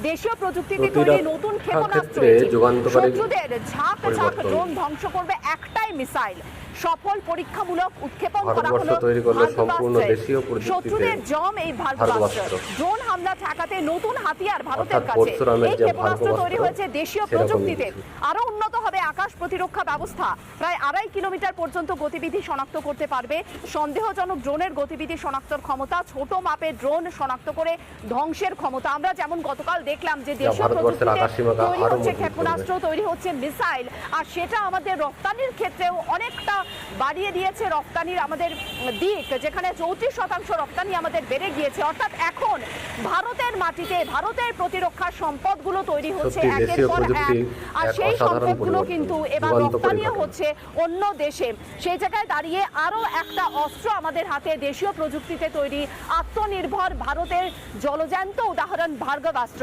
দেশীয় প্রযুক্তিতে তৈরি নতুন ক্ষেপণাস্ত্র, শত্রুদের ঝাঁক ঝাঁক ড্রোন ধ্বংস করবে একটাই মিসাইল। সফল পরীক্ষামূলক উৎক্ষেপণ করা হলো শত্রুদের জম এই ভার্গবাস্ত্র। ড্রোন হামলা ঠেকাতে নতুন হাতিয়ার ভারতের কাছে। এই ক্ষেপণাস্ত্র তৈরি হয়েছে দেশীয় প্রযুক্তিতে। আরো উন্নত হবে আকাশ প্রতিরক্ষা ব্যবস্থা। প্রায় 2.5 কিলোমিটার পর্যন্ত গতিবিধি শনাক্ত করতে পারবে। সন্দেহজনক ড্রোনের গতিবিধি শনাক্তর ক্ষমতা, ছোট মাপের ড্রোন শনাক্ত করে ধ্বংসের ক্ষমতা। আমরা যেমন গতকাল দেখলাম যে দেশীয় প্রযুক্তিতে তৈরি হচ্ছে ক্ষেপণাস্ত্র, তৈরি হচ্ছে মিসাইল, আর সেটা আমাদের রপ্তানির ক্ষেত্রেও অনেকটা বাড়িয়ে দিয়েছে রপ্তানির আমাদের দিক, যেখানে 34% রপ্তানি আমাদের বেড়ে গিয়েছে। অর্থাৎ এখন ভারতের মাটিতে ভারতের প্রতিরক্ষা সম্পদগুলো তৈরি হচ্ছে একের পর এক, আর সেই সম্পদগুলো কিন্তু এবার রপ্তানিও হচ্ছে অন্য দেশে। সেই জায়গায় দাঁড়িয়ে আরো একটা অস্ত্র আমাদের হাতে, দেশীয় প্রযুক্তিতে তৈরি আত্মনির্ভর ভারতের জলজ্যান্ত উদাহরণ ভার্গবাস্ত্র।